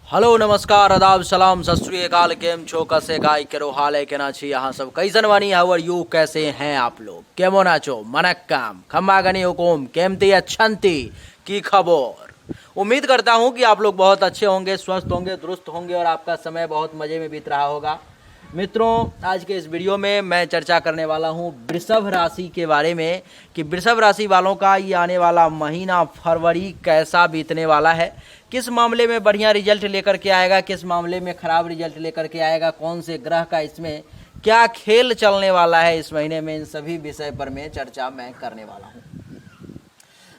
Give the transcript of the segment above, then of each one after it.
Hello नमस्कार आदाब सलाम सत श्री अकाल केम छो कसे गाय करो हाल है केना छी यहाँ सब कैसन बनी हाउ यू कैसे हैं आप लोग केमो नाचो मनक्काम खम्बा गनी हुकुम केमती अच्छंती की खबर। उम्मीद करता हूँ कि आप लोग बहुत अच्छे होंगे, स्वस्थ होंगे, दुरुस्त होंगे और आपका समय बहुत मज़े में बीत रहा होगा। मित्रों, आज के इस वीडियो में मैं चर्चा करने वाला हूँ वृषभ राशि के बारे में कि वृषभ राशि वालों का ये आने वाला महीना फरवरी कैसा बीतने वाला है, किस मामले में बढ़िया रिजल्ट लेकर के आएगा, किस मामले में ख़राब रिजल्ट लेकर के आएगा, कौन से ग्रह का इसमें क्या खेल चलने वाला है इस महीने में, इन सभी विषय पर मैं चर्चा करने वाला हूँ।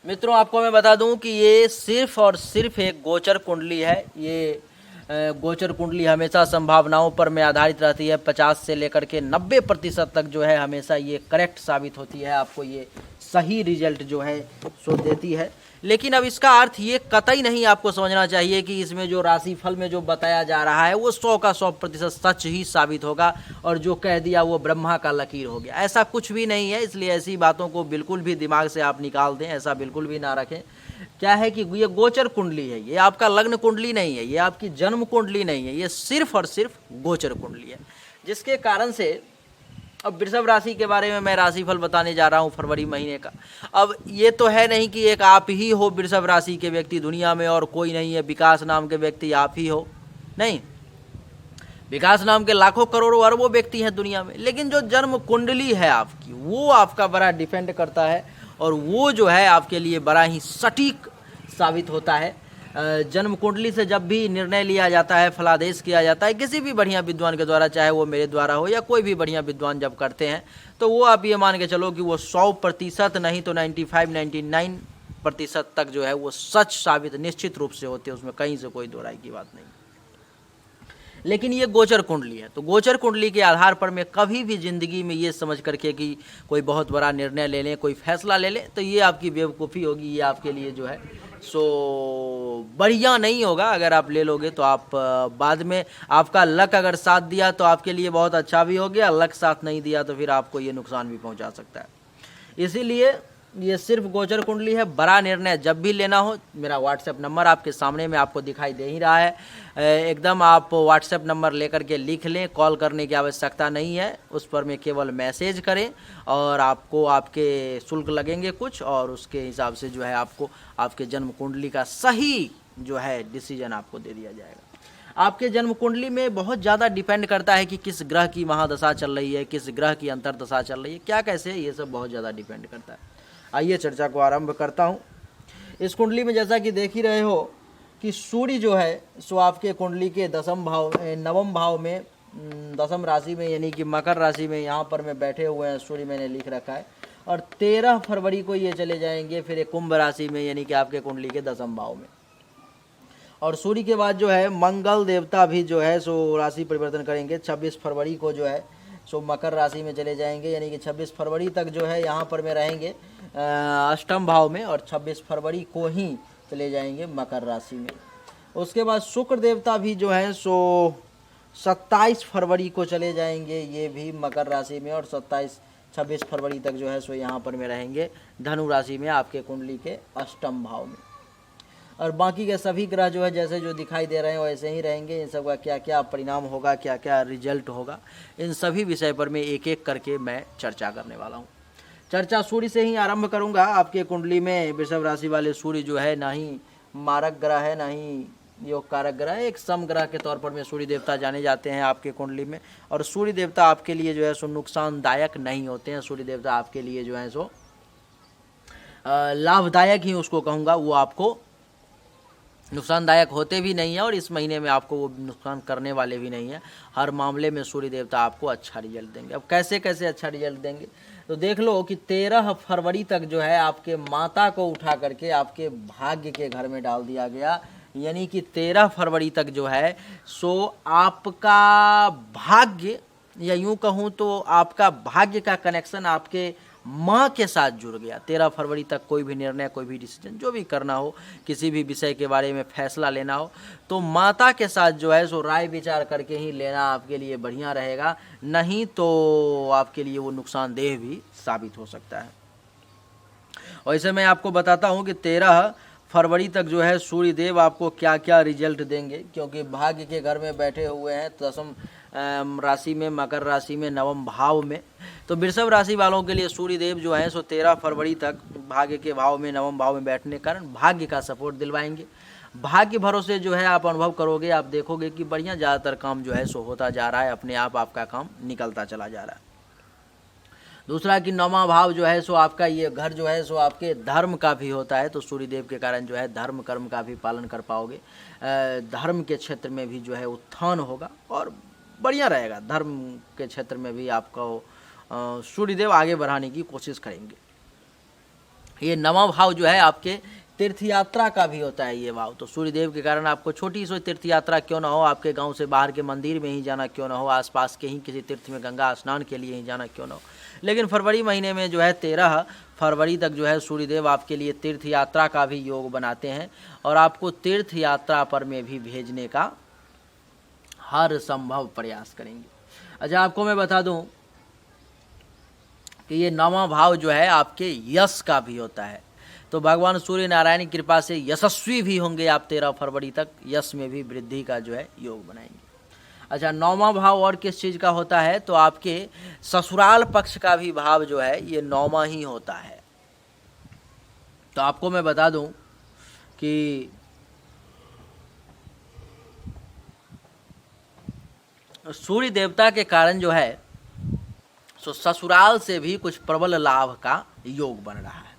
मित्रों, आपको मैं बता दूं कि ये सिर्फ और सिर्फ एक गोचर कुंडली है। ये गोचर कुंडली हमेशा संभावनाओं पर में आधारित रहती है। 50 से लेकर के 90% तक जो है हमेशा ये करेक्ट साबित होती है, आपको ये सही रिजल्ट जो है सो देती है। लेकिन अब इसका अर्थ ये कतई नहीं आपको समझना चाहिए कि इसमें जो राशिफल में जो बताया जा रहा है वो 100 का 100% सच ही साबित होगा और जो कह दिया वो ब्रह्मा का लकीर हो गया। ऐसा कुछ भी नहीं है, इसलिए ऐसी बातों को बिल्कुल भी दिमाग से आप निकाल दें, ऐसा बिल्कुल भी ना रखें। क्या है कि ये गोचर कुंडली है, ये आपका लग्न कुंडली नहीं है, ये आपकी जन्म कुंडली नहीं है, ये सिर्फ और सिर्फ गोचर कुंडली है। जिसके कारण से अब वृषभ राशि के बारे में मैं राशिफल बताने जा रहा हूँ फरवरी महीने का। अब ये तो है नहीं कि एक आप ही हो वृषभ राशि के व्यक्ति दुनिया में और कोई नहीं है, विकास नाम के व्यक्ति आप ही हो, नहीं, विकास नाम के लाखों करोड़ों अरबों व्यक्ति हैं दुनिया में। लेकिन जो जन्म कुंडली है आपकी वो आपका बड़ा डिपेंड करता है और वो जो है आपके लिए बड़ा ही सटीक साबित होता है। जन्म कुंडली से जब भी निर्णय लिया जाता है, फलादेश किया जाता है किसी भी बढ़िया विद्वान के द्वारा, चाहे वो मेरे द्वारा हो या कोई भी बढ़िया विद्वान जब करते हैं, तो वो आप ये मान के चलो कि वो 100% नहीं तो 95-99% तक जो है वो सच साबित निश्चित रूप से होते हैं, उसमें कहीं से कोई दो राय की बात नहीं। लेकिन ये गोचर कुंडली है, तो गोचर कुंडली के आधार पर मैं कभी भी ज़िंदगी में ये समझ करके कि कोई बहुत बड़ा निर्णय ले लें, कोई फैसला ले लें, तो ये आपकी बेवकूफ़ी होगी, ये आपके लिए जो है सो बढ़िया नहीं होगा। अगर आप ले लोगे तो आप बाद में आपका लक अगर साथ दिया तो आपके लिए बहुत अच्छा भी हो गया, लक साथ नहीं दिया तो फिर आपको ये नुकसान भी पहुंचा सकता है। इसीलिए ये सिर्फ गोचर कुंडली है। बड़ा निर्णय जब भी लेना हो, मेरा व्हाट्सएप नंबर आपके सामने में आपको दिखाई दे ही रहा है, एकदम आप व्हाट्सएप नंबर लेकर के लिख लें, कॉल करने की आवश्यकता नहीं है, उस पर में केवल मैसेज करें और आपको आपके शुल्क लगेंगे कुछ और उसके हिसाब से जो है आपको आपके जन्म कुंडली का सही जो है डिसीजन आपको दे दिया जाएगा। आपके जन्म कुंडली में बहुत ज़्यादा डिपेंड करता है कि किस ग्रह की महादशा चल रही है, किस ग्रह की अंतर्दशा चल रही है, क्या कैसे है, ये सब बहुत ज़्यादा डिपेंड करता है। आइए चर्चा को आरंभ करता हूँ। इस कुंडली में जैसा कि देख ही रहे हो कि सूर्य जो है सो आपके कुंडली के नवम भाव में दसम राशि में यानी कि मकर राशि में यहाँ पर में बैठे हुए हैं। सूर्य मैंने लिख रखा है और 13 फरवरी को ये चले जाएंगे फिर एक कुंभ राशि में यानी कि आपके कुंडली के दसम भाव में। और सूर्य के बाद जो है मंगल देवता भी जो है सो राशि परिवर्तन करेंगे। 26 फरवरी को जो है सो मकर राशि में चले जाएंगे, यानी कि 26 फरवरी तक जो है यहाँ पर में रहेंगे अष्टम भाव में और 26 फरवरी को ही चले जाएंगे मकर राशि में। उसके बाद शुक्र देवता भी जो है सो 27 फरवरी को चले जाएंगे, ये भी मकर राशि में, और 26 फरवरी तक जो है सो यहाँ पर में रहेंगे धनु राशि में आपके कुंडली के अष्टम भाव में। और बाकी के सभी ग्रह जो है जैसे जो दिखाई दे रहे हैं वैसे ही रहेंगे। इन सब का क्या क्या परिणाम होगा, क्या क्या रिजल्ट होगा, इन सभी विषय पर मैं एक एक करके मैं चर्चा करने वाला हूँ। चर्चा सूर्य से ही आरंभ करूँगा। आपके कुंडली में वृषभ राशि वाले सूर्य जो है ना ही मारक ग्रह है ना ही योग कारक ग्रह है, एक सम ग्रह के तौर पर में सूर्य देवता जाने जाते हैं आपके कुंडली में। और सूर्य देवता आपके लिए जो है सो नुकसानदायक नहीं होते हैं। सूर्य देवता आपके लिए जो है सो लाभदायक ही उसको कहूँगा, वो आपको नुकसानदायक होते भी नहीं है और इस महीने में आपको वो नुकसान करने वाले भी नहीं है। हर मामले में सूर्य देवता आपको अच्छा रिजल्ट देंगे। अब कैसे कैसे अच्छा रिजल्ट देंगे तो देख लो कि 13 फरवरी तक जो है आपके माता को उठा करके आपके भाग्य के घर में डाल दिया गया, यानी कि 13 फरवरी तक जो है सो आपका भाग्य, या यूँ कहूँ तो आपका भाग्य का कनेक्शन आपके माँ के साथ जुड़ गया। 13 फरवरी तक कोई भी निर्णय, कोई भी डिसीजन जो भी करना हो, किसी भी विषय के बारे में फैसला लेना हो तो माता के साथ जो है सो राय विचार करके ही लेना आपके लिए बढ़िया रहेगा, नहीं तो आपके लिए वो नुकसानदेह भी साबित हो सकता है। वैसे मैं आपको बताता हूँ कि 13 फरवरी तक जो है सूर्य देव आपको क्या क्या रिजल्ट देंगे, क्योंकि भाग्य के घर में बैठे हुए हैं दसम राशि में, मकर राशि में, नवम भाव में। तो वृषभ राशि वालों के लिए सूर्य देव जो है सो 13 फरवरी तक भाग्य के भाव में, नवम भाव में बैठने के कारण भाग्य का सपोर्ट दिलवाएंगे। भाग्य भरोसे जो है आप अनुभव करोगे, आप देखोगे कि बढ़िया ज़्यादातर काम जो है सो होता जा रहा है, अपने आप आपका काम निकलता चला जा रहा है। दूसरा कि नौवां भाव जो है सो आपका ये घर जो है सो आपके धर्म का भी होता है, तो सूर्यदेव के कारण जो है धर्म कर्म का भी पालन कर पाओगे। धर्म के क्षेत्र में भी जो है उत्थान होगा और बढ़िया रहेगा। धर्म के क्षेत्र में भी आपको सूर्यदेव आगे बढ़ाने की कोशिश करेंगे। ये नौवां भाव जो है आपके तीर्थ यात्रा का भी होता है ये भाव, तो सूर्यदेव के कारण आपको छोटी सी तीर्थ यात्रा क्यों ना हो, आपके गांव से बाहर के मंदिर में ही जाना क्यों ना हो, आसपास के ही किसी तीर्थ में गंगा स्नान के लिए ही जाना क्यों ना हो, लेकिन फरवरी महीने में जो है 13 फरवरी तक जो है सूर्यदेव आपके लिए तीर्थ यात्रा का भी योग बनाते हैं और आपको तीर्थ यात्रा पर में भी भेजने का हर संभव प्रयास करेंगे। अच्छा, आपको मैं बता दूं कि ये नौवां भाव जो है आपके यश का भी होता है, तो भगवान सूर्य नारायण की कृपा से यशस्वी भी होंगे आप 13 फरवरी तक, यश में भी वृद्धि का जो है योग बनाएंगे। अच्छा, नौवां भाव और किस चीज़ का होता है, तो आपके ससुराल पक्ष का भी भाव जो है ये नौवां ही होता है। तो आपको मैं बता दूं कि सूर्य देवता के कारण जो है सो ससुराल से भी कुछ प्रबल लाभ का योग बन रहा है।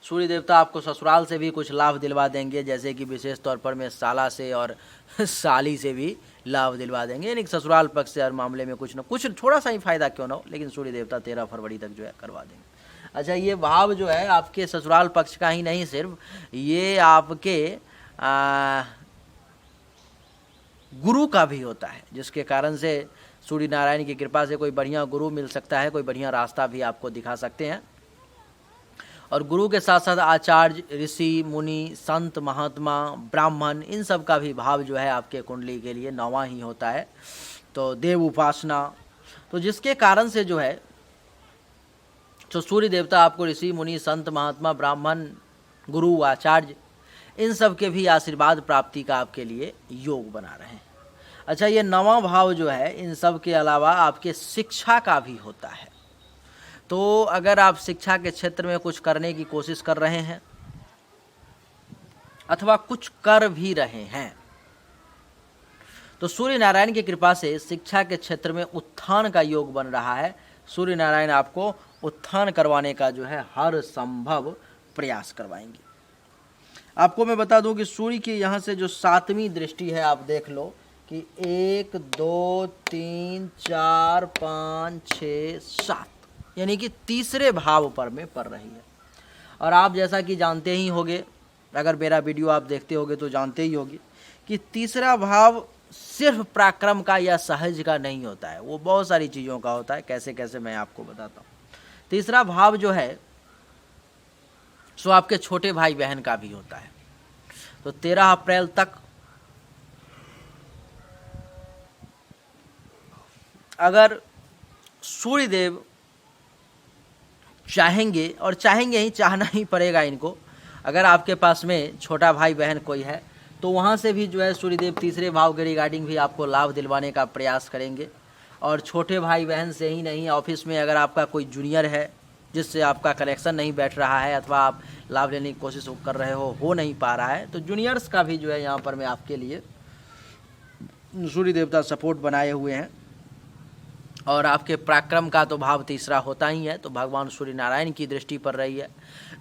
सूर्य देवता आपको ससुराल से भी कुछ लाभ दिलवा देंगे, जैसे कि विशेष तौर पर मैं साला से और साली से भी लाभ दिलवा देंगे, यानी ससुराल पक्ष से हर मामले में कुछ न कुछ थोड़ा सा ही फायदा क्यों ना हो, लेकिन सूर्य देवता 13 फरवरी तक जो है करवा देंगे। अच्छा, ये भाव जो है आपके ससुराल पक्ष का ही नहीं, सिर्फ ये आपके गुरु का भी होता है, जिसके कारण से सूर्य नारायण की कृपा से कोई बढ़िया गुरु मिल सकता है, कोई बढ़िया रास्ता भी आपको दिखा सकते हैं। और गुरु के साथ साथ आचार्य, ऋषि, मुनि, संत, महात्मा, ब्राह्मण, इन सब का भी भाव जो है आपके कुंडली के लिए नौवां ही होता है। तो देव उपासना, तो जिसके कारण से जो है तो सूर्य देवता आपको ऋषि, मुनि, संत, महात्मा, ब्राह्मण, गुरु, आचार्य, इन सब के भी आशीर्वाद प्राप्ति का आपके लिए योग बना रहे हैं। अच्छा, ये नौवां भाव जो है इन सब के अलावा आपके शिक्षा का भी होता है। तो अगर आप शिक्षा के क्षेत्र में कुछ करने की कोशिश कर रहे हैं अथवा कुछ कर भी रहे हैं, तो सूर्य नारायण की कृपा से शिक्षा के क्षेत्र में उत्थान का योग बन रहा है। सूर्य नारायण आपको उत्थान करवाने का जो है हर संभव प्रयास करवाएंगे। आपको मैं बता दूं कि सूर्य की यहाँ से जो 7वीं दृष्टि है, आप देख लो कि 1 2 3 4 5 6 7, यानी कि तीसरे भाव पर में पड़ रही है। और आप जैसा कि जानते ही होंगे, अगर मेरा वीडियो आप देखते होंगे तो जानते ही होंगे कि तीसरा भाव सिर्फ पराक्रम का या सहज का नहीं होता है, वो बहुत सारी चीज़ों का होता है। कैसे कैसे मैं आपको बताता हूँ। तीसरा भाव जो है सो आपके छोटे भाई बहन का भी होता है। तो 13 अप्रैल तक अगर सूर्यदेव चाहेंगे, और चाहेंगे ही, चाहना ही पड़ेगा इनको, अगर आपके पास में छोटा भाई बहन कोई है तो वहाँ से भी जो है सूर्यदेव तीसरे भाव के रिगार्डिंग भी आपको लाभ दिलवाने का प्रयास करेंगे। और छोटे भाई बहन से ही नहीं, ऑफिस में अगर आपका कोई जूनियर है जिससे आपका कनेक्शन नहीं बैठ रहा है अथवा आप लाभ लेने की कोशिश कर रहे हो नहीं पा रहा है, तो जूनियर्स का भी जो है यहाँ पर मैं आपके लिए सूर्य देवता सपोर्ट बनाए हुए हैं। और आपके पराक्रम का तो भाव तीसरा होता ही है, तो भगवान सूर्य नारायण की दृष्टि पड़ रही है,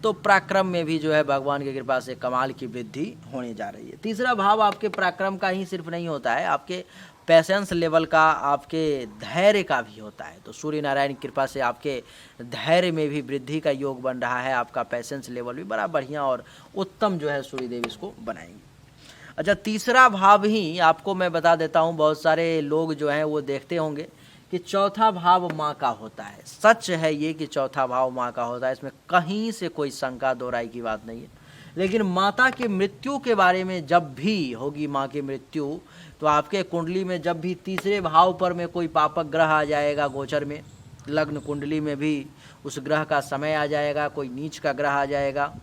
तो पराक्रम में भी जो है भगवान की कृपा से कमाल की वृद्धि होने जा रही है। तीसरा भाव आपके पराक्रम का ही सिर्फ नहीं होता है, आपके पैसेंस लेवल का, आपके धैर्य का भी होता है। तो सूर्य नारायण की कृपा से आपके धैर्य में भी वृद्धि का योग बन रहा है, आपका पैसेंस लेवल भी बड़ा बढ़िया और उत्तम जो है सूर्यदेव इसको बनाएंगे। अच्छा, तीसरा भाव ही आपको मैं बता देता हूँ, बहुत सारे लोग जो हैं वो देखते होंगे कि चौथा भाव माँ का होता है। सच है ये कि चौथा भाव माँ का होता है, इसमें कहीं से कोई शंका दो राय की बात नहीं है। लेकिन माता की मृत्यु के बारे में जब भी होगी माँ की मृत्यु, तो आपके कुंडली में जब भी तीसरे भाव पर में कोई पापक ग्रह आ जाएगा गोचर में, लग्न कुंडली में भी उस ग्रह का समय आ जाएगा, कोई नीच का ग्रह आ जाएगा,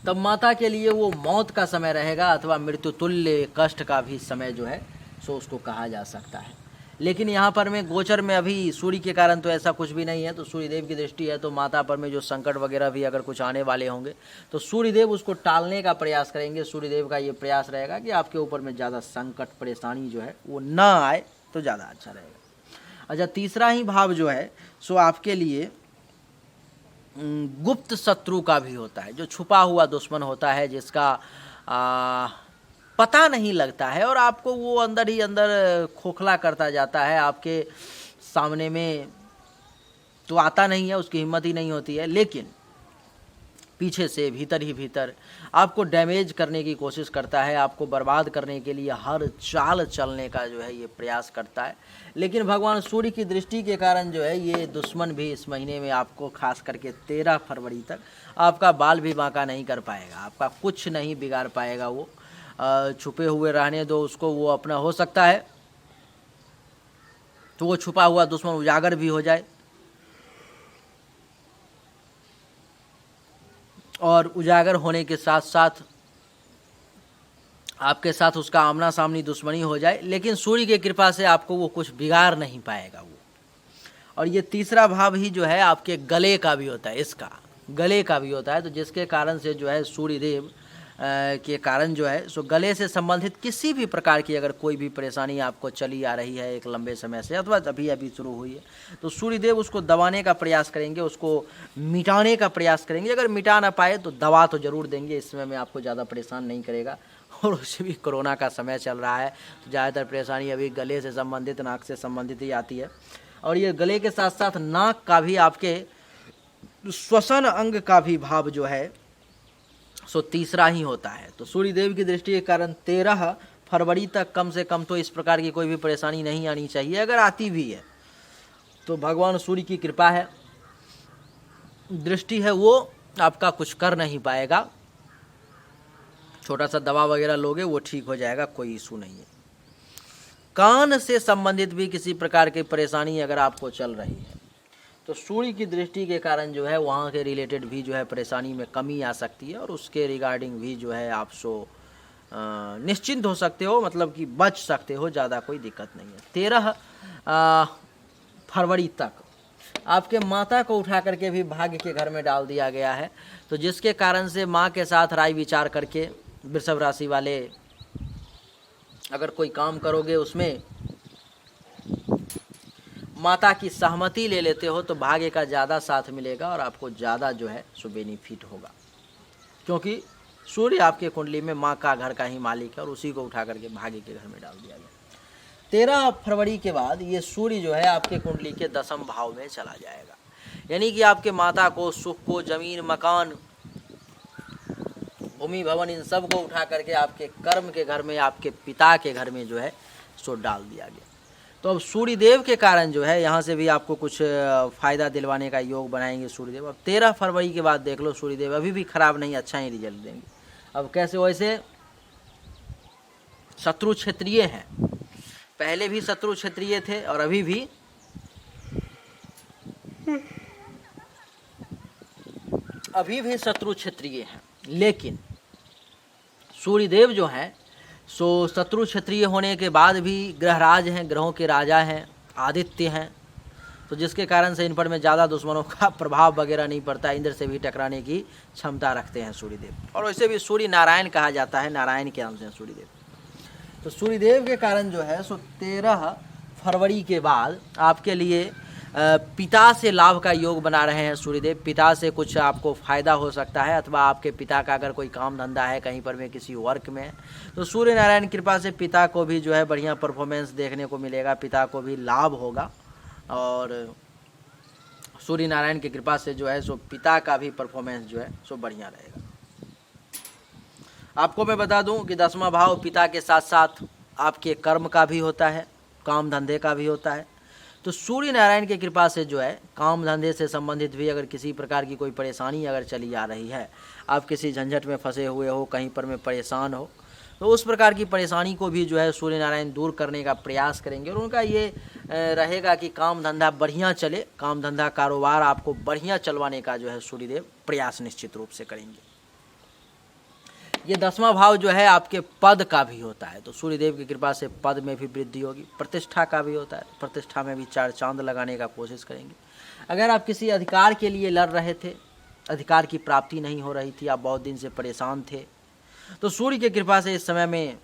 तब माता के लिए वो मौत का समय रहेगा अथवा मृत्यु तुल्य कष्ट का भी समय जो है सो उसको कहा जा सकता है। लेकिन यहाँ पर में गोचर में अभी सूर्य के कारण तो ऐसा कुछ भी नहीं है, तो सूर्यदेव की दृष्टि है, तो माता पर में जो संकट वगैरह भी अगर कुछ आने वाले होंगे तो सूर्यदेव उसको टालने का प्रयास करेंगे। सूर्यदेव का ये प्रयास रहेगा कि आपके ऊपर में ज़्यादा संकट परेशानी जो है वो ना आए तो ज़्यादा अच्छा रहेगा। अच्छा, तीसरा ही भाव जो है सो आपके लिए गुप्त शत्रु का भी होता है, जो छुपा हुआ दुश्मन होता है, जिसका पता नहीं लगता है और आपको वो अंदर ही अंदर खोखला करता जाता है, आपके सामने में तो आता नहीं है, उसकी हिम्मत ही नहीं होती है, लेकिन पीछे से भीतर ही भीतर आपको डैमेज करने की कोशिश करता है, आपको बर्बाद करने के लिए हर चाल चलने का जो है ये प्रयास करता है। लेकिन भगवान सूर्य की दृष्टि के कारण जो है ये दुश्मन भी इस महीने में आपको खास करके 13 फरवरी तक आपका बाल भी बांका नहीं कर पाएगा, आपका कुछ नहीं बिगाड़ पाएगा। वो छुपे हुए रहने दो उसको, वो अपना हो सकता है तो वो छुपा हुआ दुश्मन उजागर भी हो जाए और उजागर होने के साथ साथ आपके साथ उसका आमना सामनी दुश्मनी हो जाए, लेकिन सूर्य की कृपा से आपको वो कुछ बिगाड़ नहीं पाएगा वो। और ये तीसरा भाव ही जो है आपके गले का भी होता है, इसका गले का भी होता है, तो जिसके कारण से जो है सूर्य देव के कारण जो है सो गले से संबंधित किसी भी प्रकार की अगर कोई भी परेशानी आपको चली आ रही है एक लंबे समय से अथवा अभी अभी शुरू हुई है, तो सूर्यदेव उसको दबाने का प्रयास करेंगे, उसको मिटाने का प्रयास करेंगे। अगर मिटा ना पाए तो दवा तो ज़रूर देंगे, इस समय में आपको ज़्यादा परेशान नहीं करेगा। और उससे भी कोरोना का समय चल रहा है तो ज़्यादातर परेशानी अभी गले से संबंधित, नाक से संबंधित ही आती है। और ये गले के साथ साथ नाक का भी, आपके श्वसन अंग का भी भाव जो है सो तीसरा ही होता है। तो सूर्यदेव की दृष्टि के कारण 13 फरवरी तक कम से कम तो इस प्रकार की कोई भी परेशानी नहीं आनी चाहिए। अगर आती भी है तो भगवान सूर्य की कृपा है, दृष्टि है, वो आपका कुछ कर नहीं पाएगा। छोटा सा दवा वगैरह लोगे वो ठीक हो जाएगा, कोई इशू नहीं है। कान से संबंधित भी किसी प्रकार की परेशानी अगर आपको चल रही है तो सूर्य की दृष्टि के कारण जो है वहाँ के रिलेटेड भी जो है परेशानी में कमी आ सकती है और उसके रिगार्डिंग भी जो है आप निश्चिंत हो सकते हो, मतलब कि बच सकते हो, ज़्यादा कोई दिक्कत नहीं है। 13 फरवरी तक आपके माता को उठा करके भी भाग्य के घर में डाल दिया गया है, तो जिसके कारण से माँ के साथ राय विचार करके वृषभ राशि वाले अगर कोई काम करोगे उसमें माता की सहमति ले लेते हो तो भाग्य का ज़्यादा साथ मिलेगा और आपको ज़्यादा जो है सो बेनिफिट होगा, क्योंकि सूर्य आपके कुंडली में माँ का घर का ही मालिक है और उसी को उठा करके भाग्य के घर में डाल दिया गया। 13 फरवरी के बाद ये सूर्य जो है आपके कुंडली के 10वें भाव में चला जाएगा, यानी कि आपके माता को, सुख को, जमीन, मकान, भूमि, भवन, इन सब को उठा करके आपके कर्म के घर में, आपके पिता के घर में जो है सो डाल दिया गया। तो अब सूर्यदेव के कारण जो है यहाँ से भी आपको कुछ फ़ायदा दिलवाने का योग बनाएंगे सूर्यदेव। अब 13 फरवरी के बाद देख लो सूर्यदेव अभी भी खराब नहीं, अच्छा ही रिजल्ट देंगे। अब कैसे, वैसे शत्रु क्षेत्रीय हैं, पहले भी शत्रु क्षेत्रीय थे और अभी भी शत्रु क्षेत्रीय हैं, लेकिन सूर्यदेव जो हैं सो शत्रु क्षत्रिय होने के बाद भी ग्रहराज हैं, ग्रहों के राजा हैं, आदित्य हैं, तो जिसके कारण से इन पर में ज़्यादा दुश्मनों का प्रभाव वगैरह नहीं पड़ता, इंद्र से भी टकराने की क्षमता रखते हैं सूर्यदेव। और वैसे भी सूर्य नारायण कहा जाता है, नारायण के अंश हैं सूर्यदेव। तो सूर्यदेव के कारण जो है सो 13 फरवरी के बाद आपके लिए पिता से लाभ का योग बना रहे हैं सूर्यदेव। पिता से कुछ आपको फ़ायदा हो सकता है, अथवा आपके पिता का अगर कोई काम धंधा है कहीं पर में, किसी वर्क में, तो सूर्य नारायण कृपा से पिता को भी जो है बढ़िया परफॉर्मेंस देखने को मिलेगा, पिता को भी लाभ होगा। और सूर्य नारायण की कृपा से जो है सो पिता का भी परफॉर्मेंस जो है सो बढ़िया रहेगा। आपको मैं बता दूं कि 10वां भाव पिता के साथ साथ आपके कर्म का भी होता है, काम धंधे का भी होता है। तो सूर्य नारायण की कृपा से जो है काम धंधे से संबंधित भी अगर किसी प्रकार की कोई परेशानी अगर चली आ रही है, आप किसी झंझट में फंसे हुए हो, कहीं पर में परेशान हो, तो उस प्रकार की परेशानी को भी जो है सूर्य नारायण दूर करने का प्रयास करेंगे। और उनका ये रहेगा कि काम धंधा बढ़िया चले, काम धंधा कारोबार आपको बढ़िया चलवाने का जो है सूर्यदेव प्रयास निश्चित रूप से करेंगे। ये 10वां भाव जो है आपके पद का भी होता है, तो सूर्यदेव की कृपा से पद में भी वृद्धि होगी। प्रतिष्ठा का भी होता है, प्रतिष्ठा में भी 4 चांद लगाने का कोशिश करेंगे। अगर आप किसी अधिकार के लिए लड़ रहे थे, अधिकार की प्राप्ति नहीं हो रही थी, आप बहुत दिन से परेशान थे, तो सूर्य की कृपा से इस समय में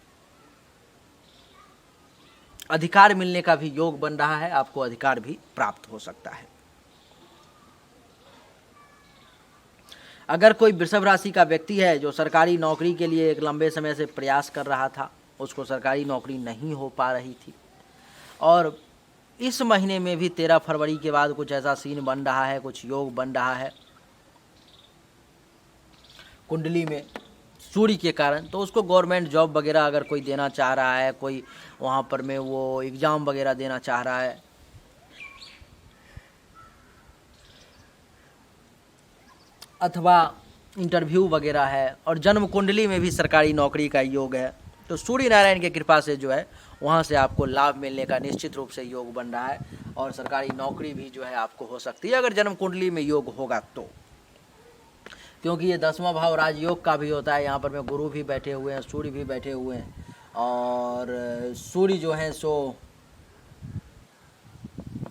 अधिकार मिलने का भी योग बन रहा है, आपको अधिकार भी प्राप्त हो सकता है। अगर कोई वृषभ राशि का व्यक्ति है जो सरकारी नौकरी के लिए एक लंबे समय से प्रयास कर रहा था, उसको सरकारी नौकरी नहीं हो पा रही थी, और इस महीने में भी 13 फरवरी के बाद कुछ ऐसा सीन बन रहा है, कुछ योग बन रहा है कुंडली में सूर्य के कारण, तो उसको गवर्नमेंट जॉब वगैरह अगर कोई देना चाह रहा है, कोई वहाँ पर में वो एग्ज़ाम वगैरह देना चाह रहा है, अथवा इंटरव्यू वगैरह है, और जन्म कुंडली में भी सरकारी नौकरी का योग है, तो सूर्य नारायण की कृपा से जो है वहाँ से आपको लाभ मिलने का निश्चित रूप से योग बन रहा है, और सरकारी नौकरी भी जो है आपको हो सकती है अगर जन्म कुंडली में योग होगा तो। क्योंकि ये 10वां भाव राजयोग का भी होता है, यहाँ पर में गुरु भी बैठे हुए हैं, सूर्य भी बैठे हुए हैं, और सूर्य जो है सो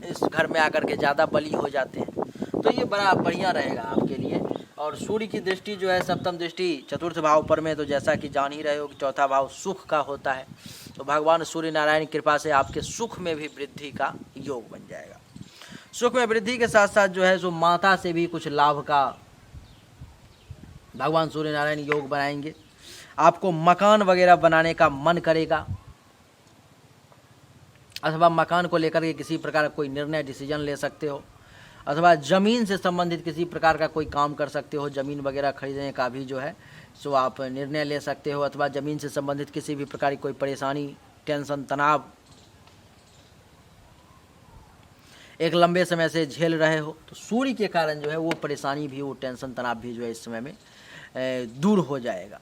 इस घर में आकर के ज़्यादा बली हो जाते हैं, तो ये बड़ा बढ़िया रहेगा आपके लिए। और सूर्य की दृष्टि जो है सप्तम दृष्टि चतुर्थ भाव पर में, तो जैसा कि जान ही रहे हो कि चौथा भाव सुख का होता है, तो भगवान सूर्य नारायण की कृपा से आपके सुख में भी वृद्धि का योग बन जाएगा। सुख में वृद्धि के साथ साथ जो है सो माता से भी कुछ लाभ का भगवान सूर्य नारायण योग बनाएंगे। आपको मकान वगैरह बनाने का मन करेगा, अथवा मकान को लेकर के किसी प्रकार का कोई निर्णय डिसीजन ले सकते हो, अथवा ज़मीन से संबंधित किसी प्रकार का कोई काम कर सकते हो, ज़मीन वगैरह खरीदने का भी जो है सो आप निर्णय ले सकते हो, अथवा ज़मीन से संबंधित किसी भी प्रकार की कोई परेशानी, टेंशन, तनाव एक लंबे समय से झेल रहे हो, तो सूर्य के कारण जो है वो परेशानी भी, वो टेंशन, तनाव भी जो है इस समय में दूर हो जाएगा।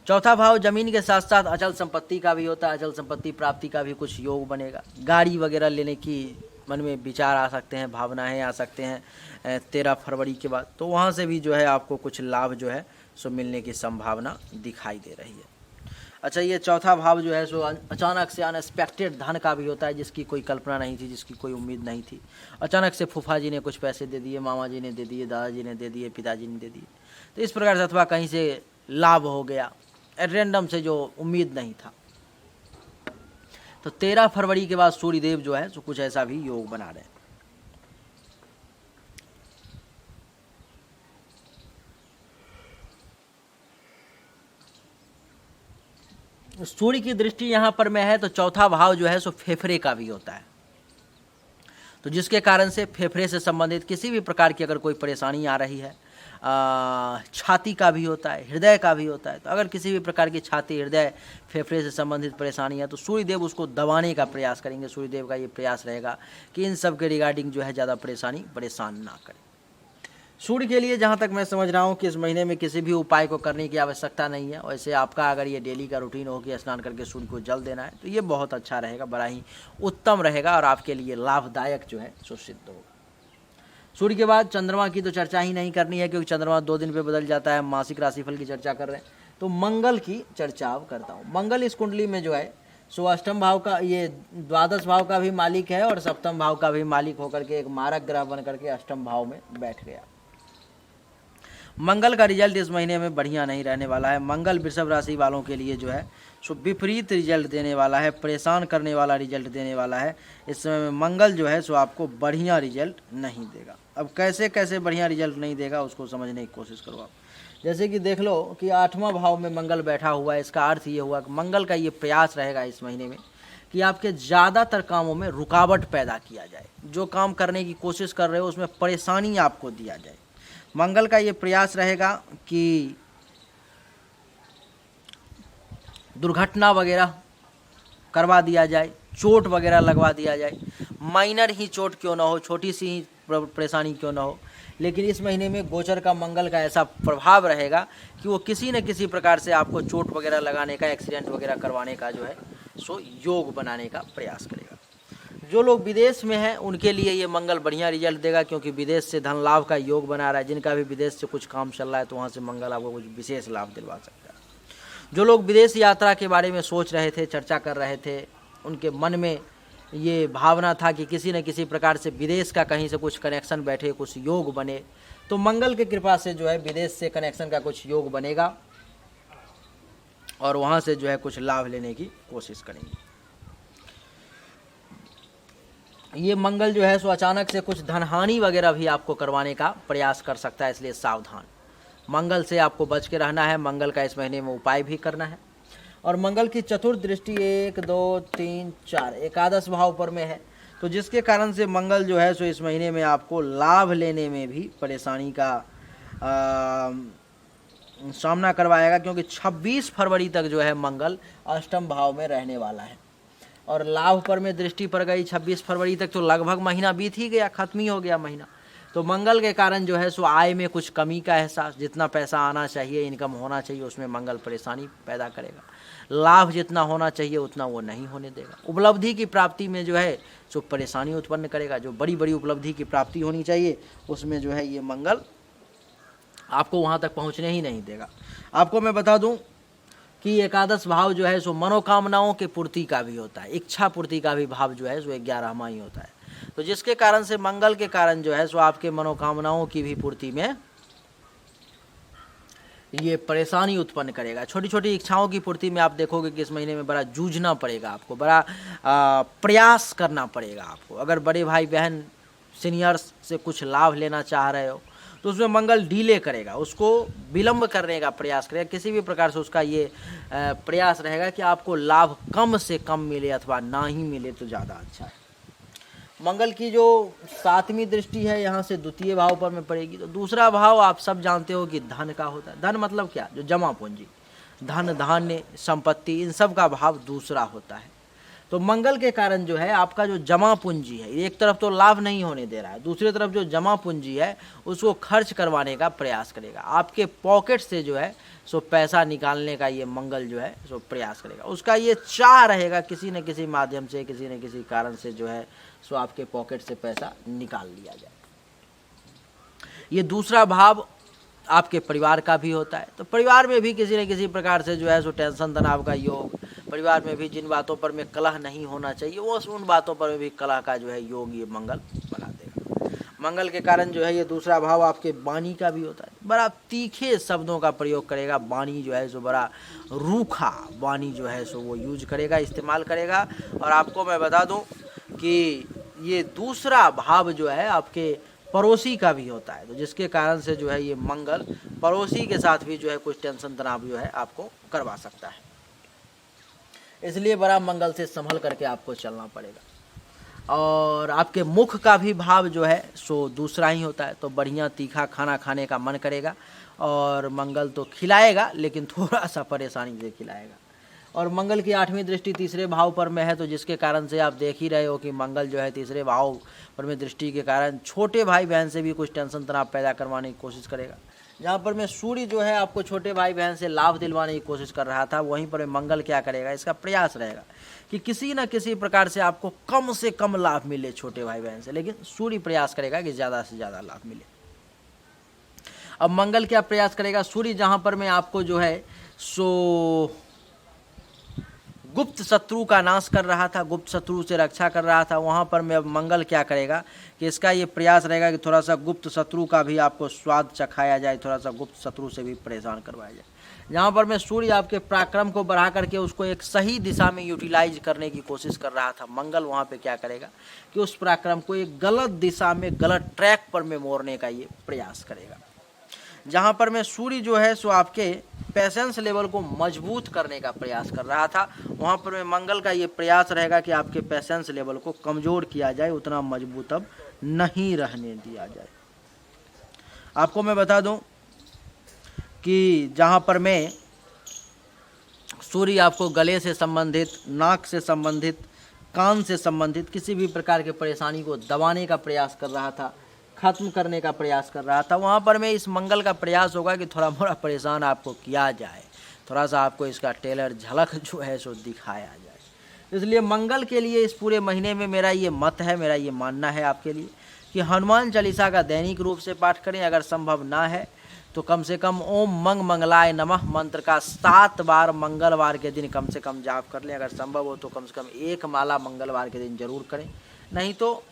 चौथा भाव जमीन के साथ साथ अचल संपत्ति का भी होता है, अचल संपत्ति प्राप्ति का भी कुछ योग बनेगा। गाड़ी वगैरह लेने की मन में विचार आ सकते हैं, भावनाएं आ सकते हैं 13 फरवरी के बाद, तो वहाँ से भी जो है आपको कुछ लाभ जो है सो मिलने की संभावना दिखाई दे रही है। अच्छा, ये चौथा भाव जो है सो अचानक से अनएक्सपेक्टेड धन का भी होता है, जिसकी कोई कल्पना नहीं थी, जिसकी कोई उम्मीद नहीं थी। अचानक से फूफा जी ने कुछ पैसे दे दिए, मामा जी ने दे दिए, दादाजी ने दे दिए, पिताजी ने दे दिए, तो इस प्रकार से अथवा कहीं से लाभ हो गया रैंडम से, जो उम्मीद नहीं था। तो 13 फरवरी के बाद सूर्यदेव जो है सो कुछ ऐसा भी योग बना रहे हैं। सूर्य की दृष्टि यहाँ पर में है, तो चौथा भाव जो है सो फेफड़े का भी होता है, तो जिसके कारण से फेफड़े से संबंधित किसी भी प्रकार की अगर कोई परेशानी आ रही है, छाती का भी होता है, हृदय का भी होता है, तो अगर किसी भी प्रकार की छाती, हृदय, फेफड़े से संबंधित परेशानी है तो सूर्यदेव उसको दबाने का प्रयास करेंगे। सूर्यदेव का ये प्रयास रहेगा कि इन सब के रिगार्डिंग जो है ज़्यादा परेशान ना करें। सूर्य के लिए जहाँ तक मैं समझ रहा हूँ कि इस महीने में किसी भी उपाय को करने की आवश्यकता नहीं है। वैसे आपका अगर ये डेली का रूटीन हो कि स्नान करके सूर्य को जल देना है, तो ये बहुत अच्छा रहेगा, बड़ा ही उत्तम रहेगा और आपके लिए लाभदायक जो है सो सिद्ध होगा। सूर्य के बाद चंद्रमा की तो चर्चा ही नहीं करनी है, क्योंकि चंद्रमा 2 दिन पे बदल जाता है। मासिक राशिफल की चर्चा कर रहे हैं, तो मंगल की चर्चा अब करता हूँ। मंगल इस कुंडली में जो है सो अष्टम भाव का, ये द्वादश भाव का भी मालिक है और सप्तम भाव का भी मालिक होकर के एक मारक ग्रह बन करके अष्टम भाव में बैठ गया। मंगल का रिजल्ट इस महीने में बढ़िया नहीं रहने वाला है। मंगल वृषभ राशि वालों के लिए जो है सो विपरीत रिजल्ट देने वाला है, परेशान करने वाला रिजल्ट देने वाला है। इस समय में मंगल जो है सो आपको बढ़िया रिजल्ट नहीं देगा। अब कैसे कैसे बढ़िया रिजल्ट नहीं देगा उसको समझने की कोशिश करो आप। जैसे कि देख लो कि 8वां भाव में मंगल बैठा हुआ है, इसका अर्थ ये हुआ कि मंगल का ये प्रयास रहेगा इस महीने में कि आपके ज़्यादातर कामों में रुकावट पैदा किया जाए। जो काम करने की कोशिश कर रहे हो उसमें परेशानी आपको दिया जाए। मंगल का ये प्रयास रहेगा कि दुर्घटना वगैरह करवा दिया जाए, चोट वगैरह लगवा दिया जाए। माइनर ही चोट क्यों ना हो, छोटी सी ही परेशानी क्यों ना हो, लेकिन इस महीने में गोचर का मंगल का ऐसा प्रभाव रहेगा कि वो किसी न किसी प्रकार से आपको चोट वगैरह लगाने का, एक्सीडेंट वगैरह करवाने का जो है सो योग बनाने का प्रयास करेगा। जो लोग विदेश में हैं उनके लिए ये मंगल बढ़िया रिजल्ट देगा, क्योंकि विदेश से धन लाभ का योग बना रहा है। जिनका भी विदेश से कुछ काम चल रहा है तो वहाँ से मंगल आपको कुछ विशेष लाभ दिलवा सकता है। जो लोग विदेश यात्रा के बारे में सोच रहे थे, चर्चा कर रहे थे, उनके मन में ये भावना था कि किसी न किसी प्रकार से विदेश का कहीं से कुछ कनेक्शन बैठे, कुछ योग बने, तो मंगल की कृपा से जो है विदेश से कनेक्शन का कुछ योग बनेगा और वहाँ से जो है कुछ लाभ लेने की कोशिश करेंगे। ये मंगल जो है सो अचानक से कुछ धनहानि वगैरह भी आपको करवाने का प्रयास कर सकता है, इसलिए सावधान। मंगल से आपको बच के रहना है, मंगल का इस महीने में उपाय भी करना है। और मंगल की चतुर्थ दृष्टि 1 2 3 4 एकादश भाव पर में है, तो जिसके कारण से मंगल जो है सो इस महीने में आपको लाभ लेने में भी परेशानी का सामना करवाएगा, क्योंकि 26 फरवरी तक जो है मंगल अष्टम भाव में रहने वाला है और लाभ पर में दृष्टि पड़ गई 26 फरवरी तक, तो लगभग महीना बीत ही गया, खत्म ही हो गया महीना। तो मंगल के कारण जो है सो आय में कुछ कमी का एहसास, जितना पैसा आना चाहिए, इनकम होना चाहिए, उसमें मंगल परेशानी पैदा करेगा। लाभ जितना होना चाहिए उतना वो नहीं होने देगा। उपलब्धि की प्राप्ति में जो है सो परेशानी उत्पन्न करेगा। जो बड़ी बड़ी उपलब्धि की प्राप्ति होनी चाहिए उसमें जो है ये मंगल आपको वहाँ तक पहुँचने ही नहीं देगा। आपको मैं बता दूँ कि एकादश भाव जो है सो मनोकामनाओं के पूर्ति का भी होता है, इच्छा पूर्ति का भी भाव जो है सो 11वां ही होता है। तो जिसके कारण से मंगल के कारण जो है सो आपके मनोकामनाओं की भी पूर्ति में ये परेशानी उत्पन्न करेगा। छोटी छोटी इच्छाओं की पूर्ति में आप देखोगे कि इस महीने में बड़ा जूझना पड़ेगा आपको, बड़ा प्रयास करना पड़ेगा आपको। अगर बड़े भाई बहन सीनियर्स से कुछ लाभ लेना चाह रहे हो तो उसमें मंगल डिले करेगा, उसको विलंब करने का प्रयास करेगा। किसी भी प्रकार से उसका ये प्रयास रहेगा कि आपको लाभ कम से कम मिले अथवा ना ही मिले तो ज़्यादा अच्छा है। मंगल की जो 7वीं दृष्टि है यहाँ से द्वितीय भाव पर में पड़ेगी, तो दूसरा भाव आप सब जानते हो कि धन का होता है। धन मतलब क्या? जो जमा पूंजी, धन, धान्य, संपत्ति, इन सब का भाव दूसरा होता है। तो मंगल के कारण जो है आपका जो जमा पूंजी है, एक तरफ तो लाभ नहीं होने दे रहा है, दूसरी तरफ जो जमा पूंजी है उसको खर्च करवाने का प्रयास करेगा। आपके पॉकेट से जो है सो पैसा निकालने का ये मंगल जो है सो प्रयास करेगा। उसका ये चाह रहेगा किसी न किसी माध्यम से, किसी न किसी कारण से जो है सो आपके पॉकेट से पैसा निकाल लिया जाए। ये दूसरा भाव आपके परिवार का भी होता है, तो परिवार में भी किसी न किसी प्रकार से जो है सो टेंशन तनाव का योग, परिवार में भी जिन बातों पर में कलह नहीं होना चाहिए वो उन बातों पर में भी कलह का जो है योग ये मंगल बना देगा। मंगल के कारण जो है ये दूसरा भाव आपके वाणी का भी होता है, बड़ा तीखे शब्दों का प्रयोग करेगा। वाणी जो है सो बड़ा रूखा वाणी जो है सो वो यूज करेगा, इस्तेमाल करेगा। और आपको मैं बता दूं कि ये दूसरा भाव जो है आपके पड़ोसी का भी होता है, तो जिसके कारण से जो है ये मंगल पड़ोसी के साथ भी जो है कुछ टेंशन तनाव जो है आपको करवा सकता है। इसलिए बड़ा मंगल से संभल करके आपको चलना पड़ेगा। और आपके मुख का भी भाव जो है सो दूसरा ही होता है, तो बढ़िया तीखा खाना खाने का मन करेगा और मंगल तो खिलाएगा लेकिन थोड़ा सा परेशानी से खिलाएगा। और मंगल की 8वीं दृष्टि तीसरे भाव पर में है, तो जिसके कारण से आप देख ही रहे हो कि मंगल जो है तीसरे भाव पर में दृष्टि के कारण छोटे भाई बहन से भी कुछ टेंशन तनाव पैदा करवाने की कोशिश करेगा। जहाँ पर में सूर्य जो है आपको छोटे भाई बहन से लाभ दिलवाने की कोशिश कर रहा था, वहीं पर मंगल क्या करेगा, इसका प्रयास रहेगा कि किसी न किसी प्रकार से आपको कम से कम लाभ मिले छोटे भाई बहन से, लेकिन सूर्य प्रयास करेगा कि ज़्यादा से ज़्यादा लाभ मिले। अब मंगल क्या प्रयास करेगा, सूर्य जहाँ पर में आपको जो है सो गुप्त शत्रु का नाश कर रहा था, गुप्त शत्रु से रक्षा कर रहा था, वहाँ पर में अब मंगल क्या करेगा कि इसका ये प्रयास रहेगा कि थोड़ा सा गुप्त शत्रु का भी आपको स्वाद चखाया जाए, थोड़ा सा गुप्त शत्रु से भी परेशान करवाया जाए। जहाँ पर में सूर्य आपके पराक्रम को बढ़ा करके उसको एक सही दिशा में यूटिलाइज करने की कोशिश कर रहा था, मंगल वहाँ पे क्या करेगा कि उस पराक्रम को एक गलत दिशा में, गलत ट्रैक पर में मोड़ने का ये प्रयास करेगा। जहाँ पर में सूर्य जो है सो आपके पेशेंस लेवल को मजबूत करने का प्रयास कर रहा था, वहाँ पर में मंगल का ये प्रयास रहेगा कि आपके पेशेंस लेवल को कमज़ोर किया जाए, उतना मजबूत अब नहीं रहने दिया जाए। आपको मैं बता दूं कि जहाँ पर में सूर्य आपको गले से संबंधित, नाक से संबंधित, कान से संबंधित किसी भी प्रकार के परेशानी को दबाने का प्रयास कर रहा था, खत्म करने का प्रयास कर रहा था, वहाँ पर में इस मंगल का प्रयास होगा कि थोड़ा मोड़ा परेशान आपको किया जाए, थोड़ा सा आपको इसका टेलर झलक जो है सो दिखाया जाए। इसलिए मंगल के लिए इस पूरे महीने में मेरा ये मत है, मेरा ये मानना है आपके लिए कि हनुमान चालीसा का दैनिक रूप से पाठ करें। अगर संभव ना है तो कम से कम ओम मंग मंगलाय नमः मंत्र का 7 बार मंगलवार के दिन कम से कम जाप कर लें। अगर संभव हो तो कम से कम 1 माला मंगलवार के दिन जरूर करें, नहीं तो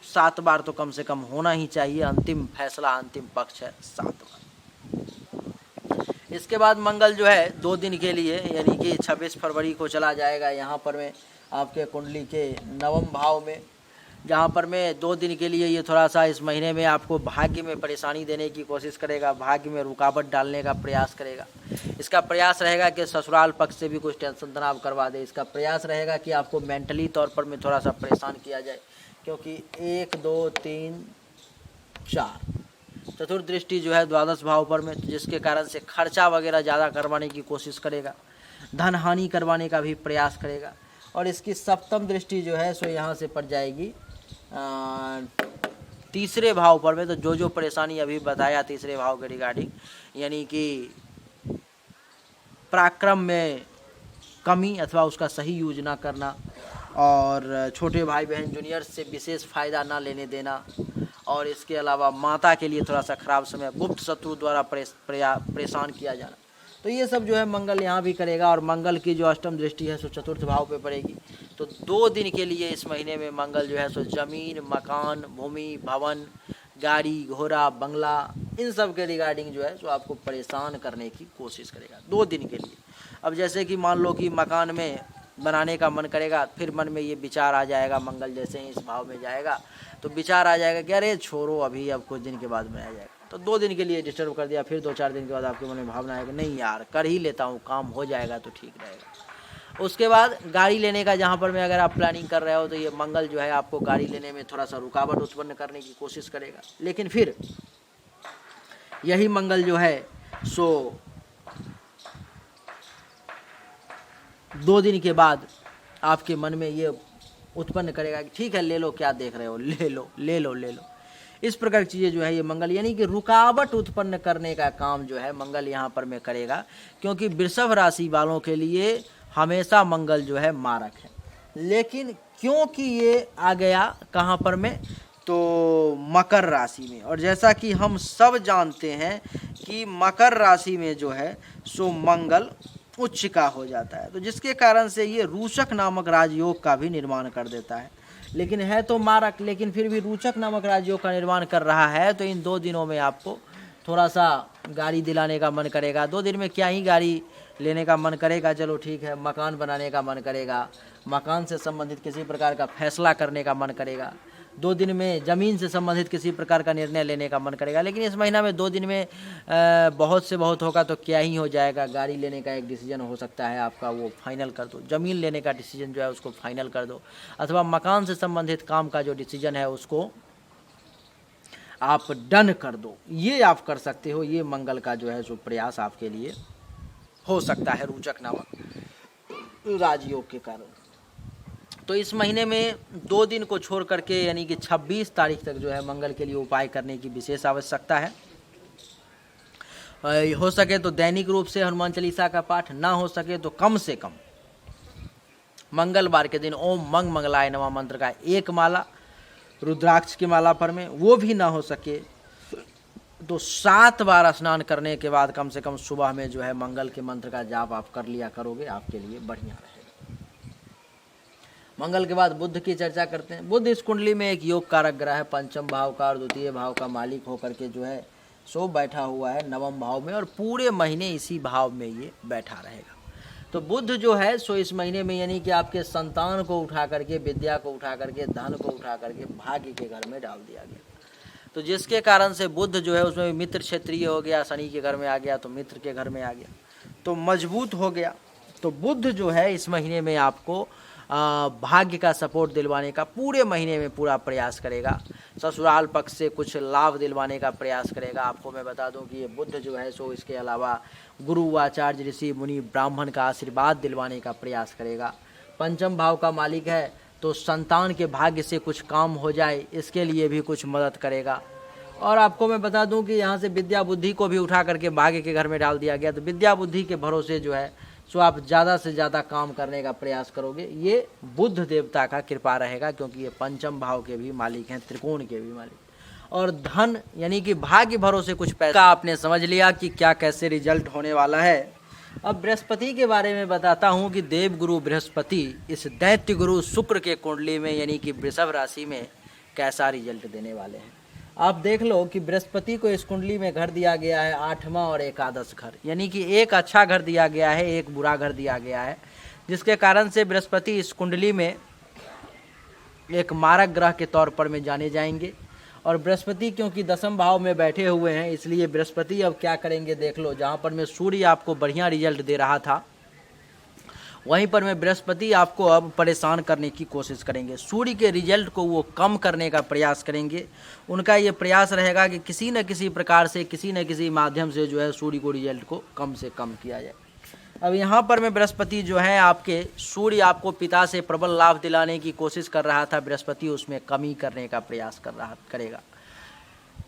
7 बार तो कम से कम होना ही चाहिए। अंतिम फैसला, अंतिम पक्ष है 7 बार। इसके बाद मंगल जो है 2 दिन के लिए यानी कि 26 फरवरी को चला जाएगा यहाँ पर में आपके कुंडली के 9वें भाव में, जहाँ पर में 2 दिन के लिए ये थोड़ा सा इस महीने में आपको भाग्य में परेशानी देने की कोशिश करेगा, भाग्य में रुकावट डालने का प्रयास करेगा। इसका प्रयास रहेगा कि ससुराल पक्ष से भी कुछ टेंशन तनाव करवा दे। इसका प्रयास रहेगा कि आपको मेंटली तौर पर में थोड़ा सा परेशान किया जाए, क्योंकि 1 2 3 4 चतुर्थ दृष्टि जो है द्वादश भाव पर में, जिसके कारण से खर्चा वगैरह ज़्यादा करवाने की कोशिश करेगा, धन हानि करवाने का भी प्रयास करेगा। और इसकी सप्तम दृष्टि जो है सो यहाँ से पड़ जाएगी तीसरे भाव पर में। तो जो परेशानी अभी बताया तीसरे भाव के रिगार्डिंग, यानी कि पराक्रम में कमी अथवा उसका सही यूज ना करना, और छोटे भाई बहन जूनियर्स से विशेष फ़ायदा ना लेने देना, और इसके अलावा माता के लिए थोड़ा सा खराब समय, गुप्त शत्रु द्वारा परेशान किया जाना, तो ये सब जो है मंगल यहाँ भी करेगा। और मंगल की जो अष्टम दृष्टि है सो चतुर्थ भाव पे पड़ेगी। तो 2 दिन के लिए इस महीने में मंगल जो है सो जमीन, मकान, भूमि, भवन, गाड़ी, घोड़ा, बंगला, इन सब के रिगार्डिंग जो है सो आपको परेशान करने की कोशिश करेगा 2 दिन के लिए। अब जैसे कि मान लो कि मकान में बनाने का मन करेगा, फिर मन में ये विचार आ जाएगा, मंगल जैसे ही इस भाव में जाएगा तो विचार आ जाएगा कि अरे छोड़ो अभी, अब कुछ दिन के बाद बनाया जाएगा। तो 2 दिन के लिए डिस्टर्ब कर दिया, फिर 2-4 दिन के बाद आपके मन में भावना आएगा नहीं यार कर ही लेता हूँ, काम हो जाएगा तो ठीक रहेगा। उसके बाद गाड़ी लेने का जहाँ पर में अगर आप प्लानिंग कर रहे हो तो ये मंगल जो है आपको गाड़ी लेने में थोड़ा सा रुकावट उत्पन्न करने की कोशिश करेगा। लेकिन फिर यही मंगल जो है सो 2 दिन के बाद आपके मन में ये उत्पन्न करेगा कि ठीक है ले लो, क्या देख रहे हो, ले लो ले लो ले लो। इस प्रकार की चीज़ें जो है ये मंगल यानी कि रुकावट उत्पन्न करने का काम जो है मंगल यहाँ पर में करेगा, क्योंकि वृषभ राशि वालों के लिए हमेशा मंगल जो है मारक है। लेकिन क्योंकि ये आ गया कहाँ पर में, तो मकर राशि में, और जैसा कि हम सब जानते हैं कि मकर राशि में जो है सो मंगल उच्च का हो जाता है, तो जिसके कारण से ये रूचक नामक राजयोग का भी निर्माण कर देता है। लेकिन है तो मारक, लेकिन फिर भी रूचक नामक राजयोग का निर्माण कर रहा है। तो इन 2 दिनों में आपको थोड़ा सा गाड़ी दिलाने का मन करेगा। 2 दिन में क्या ही गाड़ी लेने का मन करेगा, चलो ठीक है, मकान बनाने का मन करेगा, मकान से संबंधित किसी प्रकार का फैसला करने का मन करेगा। 2 दिन में ज़मीन से संबंधित किसी प्रकार का निर्णय लेने का मन करेगा। लेकिन इस महीना में 2 दिन में बहुत से बहुत होगा तो क्या ही हो जाएगा, गाड़ी लेने का एक डिसीजन हो सकता है आपका, वो फाइनल कर दो। ज़मीन लेने का डिसीजन जो है उसको फाइनल कर दो, अथवा मकान से संबंधित काम का जो डिसीजन है उसको आप डन कर दो। ये आप कर सकते हो, ये मंगल का जो है सो प्रयास आपके लिए हो सकता है रोचक नामक राजयोग के कारण। तो इस महीने में 2 दिन को छोड़ करके यानी कि 26 तारीख तक जो है मंगल के लिए उपाय करने की विशेष आवश्यकता है। हो सके तो दैनिक रूप से हनुमान चालीसा का पाठ, ना हो सके तो कम से कम मंगलवार के दिन ओम मंग मंगलाय नमः मंत्र का 1 माला रुद्राक्ष की माला पर में, वो भी ना हो सके तो 7 बार स्नान करने के बाद कम से कम सुबह में जो है मंगल के मंत्र का जाप आप कर लिया करोगे, आपके लिए बढ़िया रहेगा। मंगल के बाद बुध की चर्चा करते हैं। बुध इस कुंडली में एक योग कारक ग्रह है, 5वें भाव का और 2य भाव का मालिक होकर के जो है सो बैठा हुआ है 9वें भाव में, और पूरे महीने इसी भाव में ये बैठा रहेगा। तो बुध जो है सो इस महीने में यानी कि आपके संतान को उठा करके, विद्या को उठा करके, धन को उठा करके भाग्य के घर में डाल दिया गया। तो जिसके कारण से बुध जो है उसमें मित्र क्षेत्रीय हो गया, शनि के घर में आ गया तो मित्र के घर में आ गया, तो मजबूत हो गया। तो बुध जो है इस महीने में आपको भाग्य का सपोर्ट दिलवाने का पूरे महीने में पूरा प्रयास करेगा। ससुराल पक्ष से कुछ लाभ दिलवाने का प्रयास करेगा। आपको मैं बता दूं कि ये बुध जो है सो इसके अलावा गुरु, आचार्य, ऋषि, मुनि, ब्राह्मण का आशीर्वाद दिलवाने का प्रयास करेगा। 5वें भाव का मालिक है, तो संतान के भाग्य से कुछ काम हो जाए इसके लिए भी कुछ मदद करेगा। और आपको मैं बता दूं कि यहाँ से विद्या बुद्धि को भी उठा करके भाग्य के घर में डाल दिया गया। तो विद्या बुद्धि के भरोसे जो है सो आप ज़्यादा से ज़्यादा काम करने का प्रयास करोगे। ये बुध देवता का कृपा रहेगा, क्योंकि ये 5वें भाव के भी मालिक हैं, त्रिकोण के भी मालिक। और धन यानी कि भाग्य भरोसे कुछ पैसा आपने समझ लिया कि क्या कैसे रिजल्ट होने वाला है। अब बृहस्पति के बारे में बताता हूँ कि देव गुरु बृहस्पति इस दैत्य गुरु शुक्र के कुंडली में यानी कि वृषभ राशि में कैसा रिजल्ट देने वाले हैं। आप देख लो कि बृहस्पति को इस कुंडली में घर दिया गया है 8वां और एकादश घर, यानी कि एक अच्छा घर दिया गया है, एक बुरा घर दिया गया है, जिसके कारण से बृहस्पति इस कुंडली में एक मारक ग्रह के तौर पर में जाने जाएंगे। और बृहस्पति क्योंकि 10वें भाव में बैठे हुए हैं, इसलिए बृहस्पति अब क्या करेंगे देख लो, जहाँ पर में सूर्य आपको बढ़िया रिजल्ट दे रहा था, वहीं पर में बृहस्पति आपको अब परेशान करने की कोशिश करेंगे। सूर्य के रिजल्ट को वो कम करने का प्रयास करेंगे। उनका ये प्रयास रहेगा कि किसी न किसी प्रकार से, किसी न किसी माध्यम से जो है सूर्य को रिजल्ट को कम से कम किया जाए। अब यहाँ पर में बृहस्पति जो है आपके, सूर्य आपको पिता से प्रबल लाभ दिलाने की कोशिश कर रहा था, बृहस्पति उसमें कमी करने का प्रयास करेगा।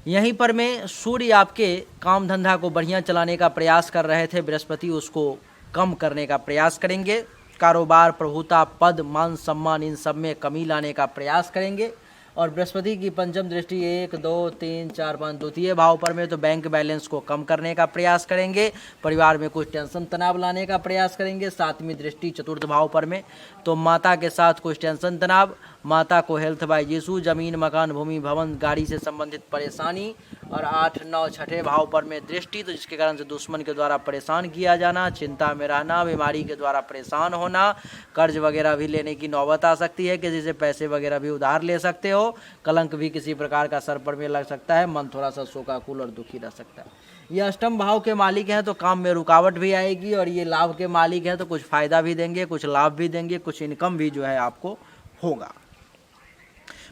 यहीं पर में सूर्य आपके काम धंधा को बढ़िया चलाने का प्रयास कर रहे थे, बृहस्पति उसको कम करने का प्रयास करेंगे। कारोबार, प्रभुता, पद, मान सम्मान, इन सब में कमी लाने का प्रयास करेंगे। और बृहस्पति की पंचम दृष्टि 1, 2, 3, 4, 5 द्वितीय भाव पर में तो बैंक बैलेंस को कम करने का प्रयास करेंगे, परिवार में कुछ टेंशन तनाव लाने का प्रयास करेंगे। 7वीं दृष्टि चतुर्थ भाव पर में तो माता के साथ कुछ टेंशन तनाव, माता को हेल्थ बाइज इशू, जमीन मकान भूमि भवन गाड़ी से संबंधित परेशानी। और 8, 9 छठे भाव पर में दृष्टि, तो जिसके कारण से दुश्मन के द्वारा परेशान किया जाना, चिंता में रहना, बीमारी के द्वारा परेशान होना, कर्ज वगैरह भी लेने की नौबत आ सकती है, किसी से पैसे वगैरह भी उधार ले सकते हो, कलंक भी किसी प्रकार का सर पर में लग सकता है, मन थोड़ा सा शोकाकुल और दुखी रह सकता है। ये अष्टम भाव के मालिक हैं तो काम में रुकावट भी आएगी, और ये लाभ के मालिक हैं तो कुछ फायदा भी देंगे, कुछ लाभ भी देंगे, कुछ इनकम भी जो है आपको होगा।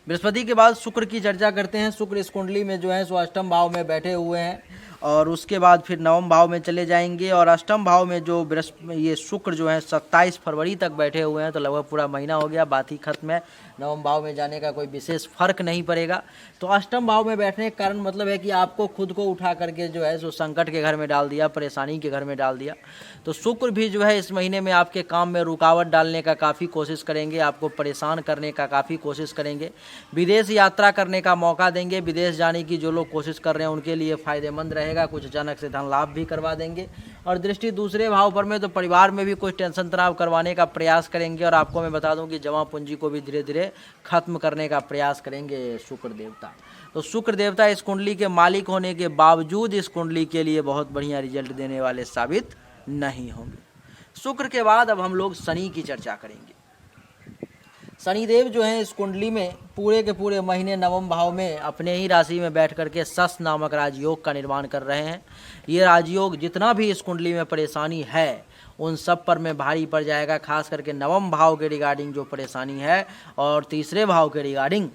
बृहस्पति के बाद शुक्र की चर्चा करते हैं। शुक्र इस कुंडली में जो है सो अष्टम भाव में बैठे हुए हैं, और उसके बाद फिर 9वें भाव में चले जाएंगे। और अष्टम भाव में जो ये शुक्र जो है 27 फरवरी तक बैठे हुए हैं, तो लगभग पूरा महीना हो गया, बात ही खत्म है। 9वें भाव में जाने का कोई विशेष फर्क नहीं पड़ेगा। तो अष्टम भाव में बैठने के कारण मतलब है कि आपको खुद को उठा करके जो है सो संकट के घर में डाल दिया, परेशानी के घर में डाल दिया। तो शुक्र भी जो है इस महीने में आपके काम में रुकावट डालने का काफ़ी कोशिश करेंगे, आपको परेशान करने का काफ़ी कोशिश करेंगे। विदेश यात्रा करने का मौका देंगे, विदेश जाने की जो लोग कोशिश कर रहे हैं उनके लिए फ़ायदेमंद रहेगा, कुछ अचानक से धन लाभ भी करवा देंगे। और दृष्टि दूसरे भाव पर में तो परिवार में भी कुछ टेंशन तनाव करवाने का प्रयास करेंगे। और आपको मैं बता दूं कि जमा पूंजी को भी धीरे धीरे खत्म करने का प्रयास करेंगे शुक्र देवता। तो शुक्र देवता इस कुंडली के मालिक होने के बावजूद इस कुंडली के लिए बहुत बढ़िया रिजल्ट देने वाले साबित नहीं होंगे। शुक्र के बाद अब हम लोग शनि की चर्चा करेंगे। शनिदेव जो हैं इस कुंडली में पूरे के पूरे महीने 9वें भाव में अपने ही राशि में बैठ करके शश नामक राजयोग का निर्माण कर रहे हैं। ये राजयोग जितना भी इस कुंडली में परेशानी है उन सब पर में भारी पड़ जाएगा, खास करके 9वें भाव के रिगार्डिंग जो परेशानी है और तीसरे भाव के रिगार्डिंग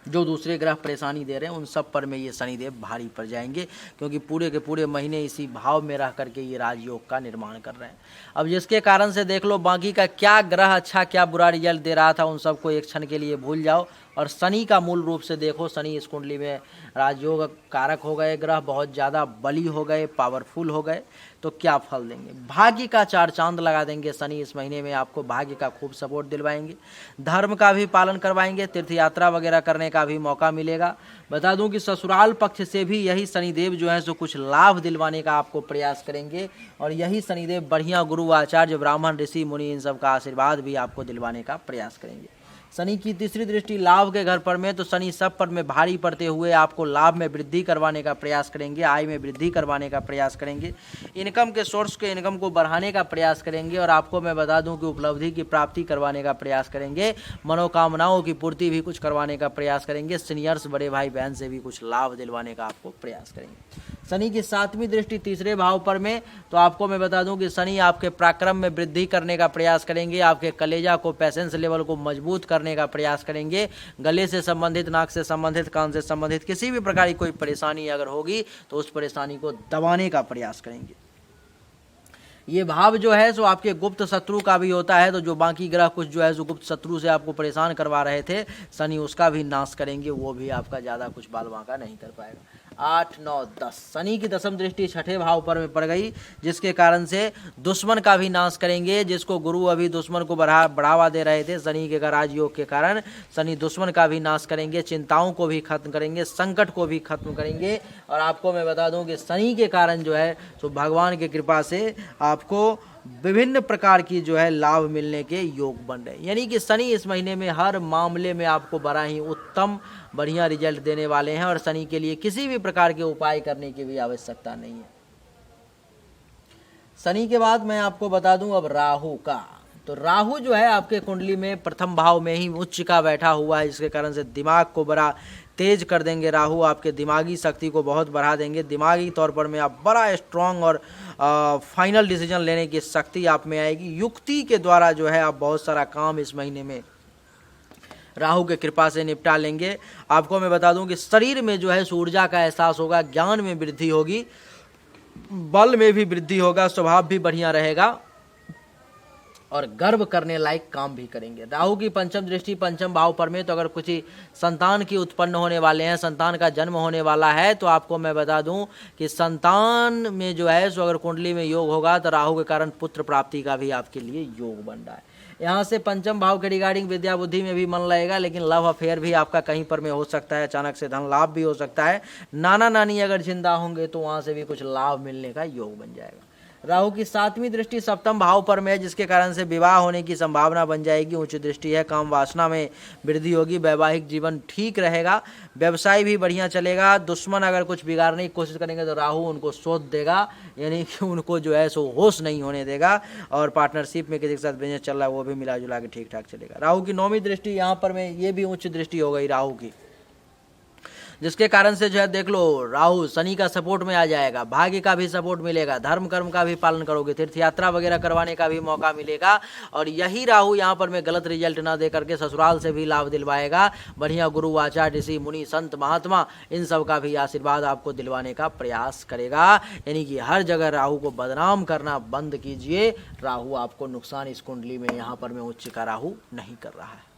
जो दूसरे ग्रह परेशानी दे रहे हैं उन सब पर में ये शनिदेव भारी पड़ जाएंगे, क्योंकि पूरे के पूरे महीने इसी भाव में रह करके ये राजयोग का निर्माण कर रहे हैं। अब जिसके कारण से देख लो बाकी का क्या ग्रह अच्छा क्या बुरा रिजल्ट दे रहा था उन सबको एक क्षण के लिए भूल जाओ और शनि का मूल रूप से देखो। शनि इस कुंडली में राजयोग कारक हो गए, ग्रह बहुत ज़्यादा बली हो गए, पावरफुल हो गए, तो क्या फल देंगे। भाग्य का चार चांद लगा देंगे शनि इस महीने में, आपको भाग्य का खूब सपोर्ट दिलवाएंगे, धर्म का भी पालन करवाएंगे, तीर्थ यात्रा वगैरह करने का भी मौका मिलेगा। बता दूं कि ससुराल पक्ष से भी यही शनिदेव जो है सो कुछ लाभ दिलवाने का आपको प्रयास करेंगे और यही शनिदेव बढ़िया गुरु आचार्य ब्राह्मण ऋषि मुनि इन सब का आशीर्वाद भी आपको दिलवाने का प्रयास करेंगे। शनि की तीसरी दृष्टि लाभ के घर पर में, तो शनि सब पर में भारी पड़ते हुए आपको लाभ में वृद्धि करवाने का प्रयास करेंगे, आय में वृद्धि करवाने का प्रयास करेंगे, इनकम के सोर्स के इनकम को बढ़ाने का प्रयास करेंगे और आपको मैं बता दूं कि उपलब्धि की प्राप्ति करवाने का प्रयास करेंगे, मनोकामनाओं की पूर्ति भी कुछ करवाने का प्रयास करेंगे, सीनियर्स बड़े भाई बहन से भी कुछ लाभ दिलवाने का आपको प्रयास करेंगे। शनि की 7वीं दृष्टि तीसरे भाव पर में, तो आपको मैं बता दूं कि शनि आपके पराक्रम में वृद्धि करने का प्रयास करेंगे, आपके कलेजा को पैसेंस लेवल को मजबूत करने का प्रयास करेंगे, गले से संबंधित, नाक से संबंधित, कान से संबंधित किसी भी प्रकार की कोई परेशानी अगर होगी तो उस परेशानी को दबाने का प्रयास करेंगे। ये भाव जो है सो आपके गुप्त शत्रु का भी होता है, तो जो बाकी ग्रह कुछ जो है सो गुप्त शत्रु से आपको परेशान करवा रहे थे शनि उसका भी नाश करेंगे, वो भी आपका ज़्यादा कुछ बाल बांका नहीं कर पाएगा। 8, 9, 10। शनि की दशम दृष्टि छठे भाव पर में पड़ गई, जिसके कारण से दुश्मन का भी नाश करेंगे। जिसको गुरु अभी दुश्मन को बढ़ावा दे रहे थे शनि के राजयोग के कारण, शनि दुश्मन का भी नाश करेंगे, चिंताओं को भी खत्म करेंगे, संकट को भी खत्म करेंगे। और आपको मैं बता दूं कि शनि के कारण जो है तो भगवान की कृपा से आपको विभिन्न प्रकार की जो है लाभ मिलने के योग बन रहे हैं। यानी कि शनि इस महीने में हर मामले में आपको बड़ा ही उत्तम बढ़िया रिजल्ट देने वाले हैं, और शनि के लिए किसी भी प्रकार के उपाय करने की भी आवश्यकता नहीं है। शनि के बाद मैं आपको बता दूं अब राहु का। तो राहु जो है आपके कुंडली में प्रथम भाव में ही उच्च का बैठा हुआ है, जिसके कारण से दिमाग को बड़ा तेज कर देंगे। राहु आपके दिमागी शक्ति को बहुत बढ़ा देंगे, दिमागी तौर पर में आप बड़ा स्ट्रांग और फाइनल डिसीजन लेने की शक्ति आप में आएगी। युक्ति के द्वारा जो है आप बहुत सारा काम इस महीने में राहु के कृपा से निपटा लेंगे। आपको मैं बता दूं कि शरीर में जो है ऊर्जा का एहसास होगा, ज्ञान में वृद्धि होगी, बल में भी वृद्धि होगा, स्वभाव भी बढ़िया रहेगा और गर्व करने लायक काम भी करेंगे। राहु की पंचम दृष्टि पंचम भाव पर में, तो अगर कुछ संतान की उत्पन्न होने वाले हैं, संतान का जन्म होने वाला है, तो आपको मैं बता दूं कि संतान में जो है सो अगर कुंडली में योग होगा तो राहु के कारण पुत्र प्राप्ति का भी आपके लिए योग बन रहा है। यहाँ से पंचम भाव के रिगार्डिंग विद्या बुद्धि में भी मन लगेगा, लेकिन लव अफेयर भी आपका कहीं पर में हो सकता है, अचानक से धन लाभ भी हो सकता है। नाना नानी अगर जिंदा होंगे तो वहाँ से भी कुछ लाभ मिलने का योग बन जाएगा। राहु की सातवीं दृष्टि सप्तम भाव पर में है, जिसके कारण से विवाह होने की संभावना बन जाएगी। उच्च दृष्टि है, काम वासना में वृद्धि होगी, वैवाहिक जीवन ठीक रहेगा, व्यवसाय भी बढ़िया चलेगा। दुश्मन अगर कुछ बिगाड़ने की कोशिश करेंगे तो राहु उनको सोच देगा, यानी कि उनको जो है सो होश नहीं होने देगा। और पार्टनरशिप में किसी के साथ बिजनेस चल रहा है वो भी मिला जुला के ठीक ठाक चलेगा। राहु की नौवीं दृष्टि यहाँ पर में ये भी उच्च दृष्टि हो गई राहु की, जिसके कारण से जो है देख लो राहु शनि का सपोर्ट में आ जाएगा, भाग्य का भी सपोर्ट मिलेगा, धर्म कर्म का भी पालन करोगे, तीर्थ यात्रा वगैरह करवाने का भी मौका मिलेगा। और यही राहु यहाँ पर में गलत रिजल्ट ना दे करके ससुराल से भी लाभ दिलवाएगा। बढ़िया गुरु आचार्य ऋषि मुनि संत महात्मा इन सब का भी आशीर्वाद आपको दिलवाने का प्रयास करेगा। यानी कि हर जगह राहु को बदनाम करना बंद कीजिए। राहु आपको नुकसान इस कुंडली में यहाँ पर में उच्च का राहु नहीं कर रहा है।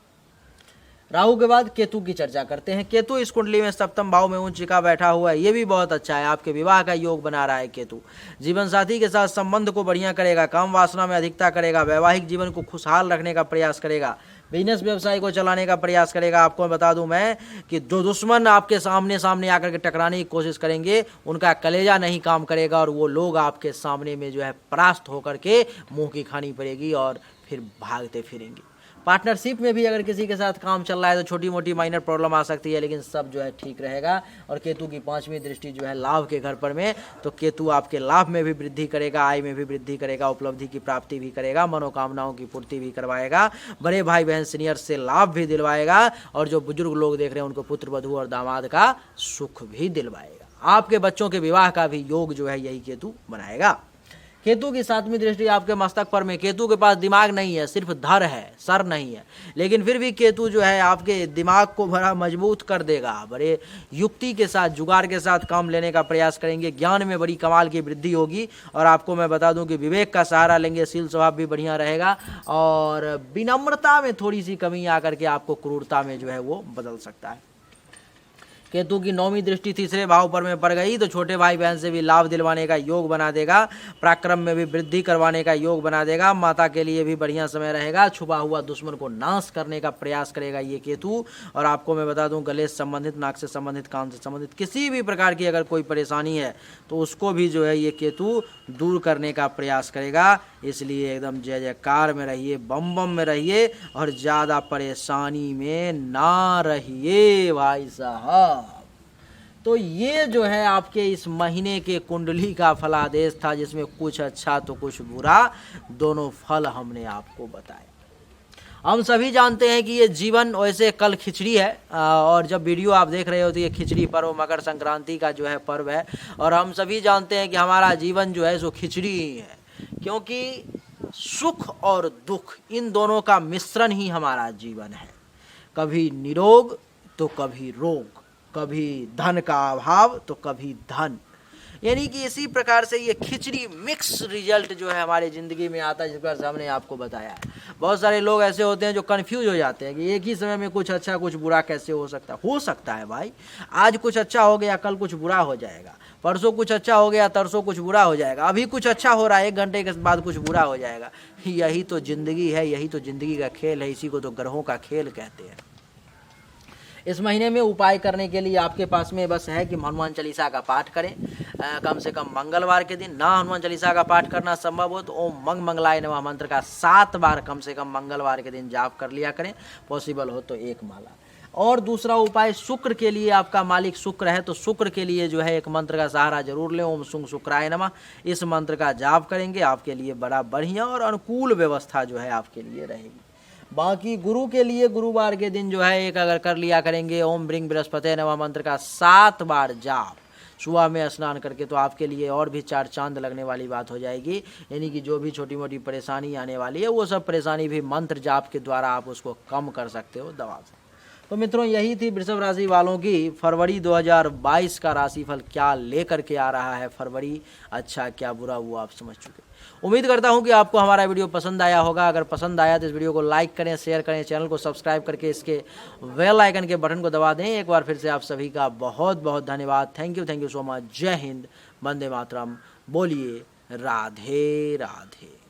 राहु के बाद केतु की चर्चा करते हैं। केतु इस कुंडली में सप्तम भाव में उच्च का बैठा हुआ है, ये भी बहुत अच्छा है, आपके विवाह का योग बना रहा है केतु। जीवन साथी के साथ संबंध को बढ़िया करेगा, काम वासना में अधिकता करेगा, वैवाहिक जीवन को खुशहाल रखने का प्रयास करेगा, बिजनेस व्यवसाय को चलाने का प्रयास करेगा। आपको बता दूं मैं कि जो दुश्मन आपके सामने आकर के टकराने की कोशिश करेंगे उनका कलेजा नहीं काम करेगा, और वो लोग आपके सामने में जो है परास्त होकर के मुंह की खानी पड़ेगी और फिर भागते फिरेंगे। पार्टनरशिप में भी अगर किसी के साथ काम चल रहा है तो छोटी मोटी माइनर प्रॉब्लम आ सकती है, लेकिन सब जो है ठीक रहेगा। और केतु की पांचवी दृष्टि जो है लाभ के घर पर में, तो केतु आपके लाभ में भी वृद्धि करेगा, आय में भी वृद्धि करेगा, उपलब्धि की प्राप्ति भी करेगा, मनोकामनाओं की पूर्ति भी करवाएगा, बड़े भाई बहन सीनियर से लाभ भी दिलवाएगा, और जो बुजुर्ग लोग देख रहे हैं उनको पुत्र वधू और दामाद का सुख भी दिलवाएगा। आपके बच्चों के विवाह का भी योग जो है यही केतु बनाएगा। केतु की सातवीं दृष्टि आपके मस्तक पर में, केतु के पास दिमाग नहीं है, सिर्फ धर है, सर नहीं है, लेकिन फिर भी केतु जो है आपके दिमाग को बड़ा मजबूत कर देगा। बड़े युक्ति के साथ जुगाड़ के साथ काम लेने का प्रयास करेंगे, ज्ञान में बड़ी कमाल की वृद्धि होगी। और आपको मैं बता दूं कि विवेक का सहारा लेंगे, शील स्वभाव भी बढ़िया रहेगा, और विनम्रता में थोड़ी सी कमी आकर के आपको क्रूरता में जो है वो बदल सकता है। केतु की नौवीं दृष्टि तीसरे भाव पर में पड़ गई, तो छोटे भाई बहन से भी लाभ दिलवाने का योग बना देगा, पराक्रम में भी वृद्धि करवाने का योग बना देगा, माता के लिए भी बढ़िया समय रहेगा, छुपा हुआ दुश्मन को नाश करने का प्रयास करेगा ये केतु। और आपको मैं बता दूं गले से संबंधित, नाक से संबंधित, कान से संबंधित किसी भी प्रकार की अगर कोई परेशानी है तो उसको भी जो है ये केतु दूर करने का प्रयास करेगा। इसलिए एकदम जय जयकार में रहिए, बम बम में रहिए, और ज़्यादा परेशानी में ना रहिए भाई साहब। तो ये जो है आपके इस महीने के कुंडली का फलादेश था, जिसमें कुछ अच्छा तो कुछ बुरा, दोनों फल हमने आपको बताए। हम सभी जानते हैं कि ये जीवन, वैसे कल खिचड़ी है, और जब वीडियो आप देख रहे हो तो ये खिचड़ी पर्व मकर संक्रांति का जो है पर्व है, और हम सभी जानते हैं कि हमारा जीवन जो है सो खिचड़ी ही है, क्योंकि सुख और दुख इन दोनों का मिश्रण ही हमारा जीवन है। कभी निरोग तो कभी रोग, कभी धन का अभाव तो कभी धन, यानी कि इसी प्रकार से ये खिचड़ी मिक्स रिजल्ट जो है हमारे ज़िंदगी में आता है, जिस प्रकार से हमने आपको बताया है। बहुत सारे लोग ऐसे होते हैं जो कन्फ्यूज हो जाते हैं कि एक ही समय में कुछ अच्छा कुछ बुरा कैसे हो सकता है भाई। आज कुछ अच्छा हो गया, कल कुछ बुरा हो जाएगा, परसों कुछ अच्छा हो गया, तरसों कुछ बुरा हो जाएगा, अभी कुछ अच्छा हो रहा है, 1 घंटे के बाद कुछ बुरा हो जाएगा। यही तो ज़िंदगी है, यही तो ज़िंदगी का खेल है, इसी को तो ग्रहों का खेल कहते हैं। इस महीने में उपाय करने के लिए आपके पास में बस है कि हनुमान चालीसा का पाठ करें, कम से कम मंगलवार के दिन। ना हनुमान चालीसा का पाठ करना संभव हो तो ओम मंग मंगलाय नमः मंत्र का 7 बार कम से कम मंगलवार के दिन जाप कर लिया करें, पॉसिबल हो तो 1 माला। और दूसरा उपाय, शुक्र के लिए, आपका मालिक शुक्र है तो शुक्र के लिए जो है एक मंत्र का सहारा जरूर लें, ओम शुंग शुक्राय नमः। इस मंत्र का जाप करेंगे, आपके लिए बड़ा बढ़िया और अनुकूल व्यवस्था जो है आपके लिए रहेगी। बाकी गुरु के लिए गुरुवार के दिन जो है एक अगर कर लिया करेंगे, ओम ब्रिंग बृहस्पति नमः मंत्र का 7 बार जाप सुबह में स्नान करके, तो आपके लिए और भी 4 चांद लगने वाली बात हो जाएगी। यानी कि जो भी छोटी मोटी परेशानी आने वाली है वो सब परेशानी भी मंत्र जाप के द्वारा आप उसको कम कर सकते हो, दबा सकते हो। तो मित्रों, यही थी वृषभ राशि वालों की फरवरी 2022 का राशिफल। क्या लेकर के आ रहा है फरवरी, अच्छा क्या बुरा, वो आप समझ चुके। उम्मीद करता हूं कि आपको हमारा वीडियो पसंद आया होगा। अगर पसंद आया तो इस वीडियो को लाइक करें, शेयर करें, चैनल को सब्सक्राइब करके इसके बेल आइकन के बटन को दबा दें। एक बार फिर से आप सभी का बहुत बहुत धन्यवाद। Thank you so much. जय हिंद, वंदे मातरम। बोलिए राधे राधे।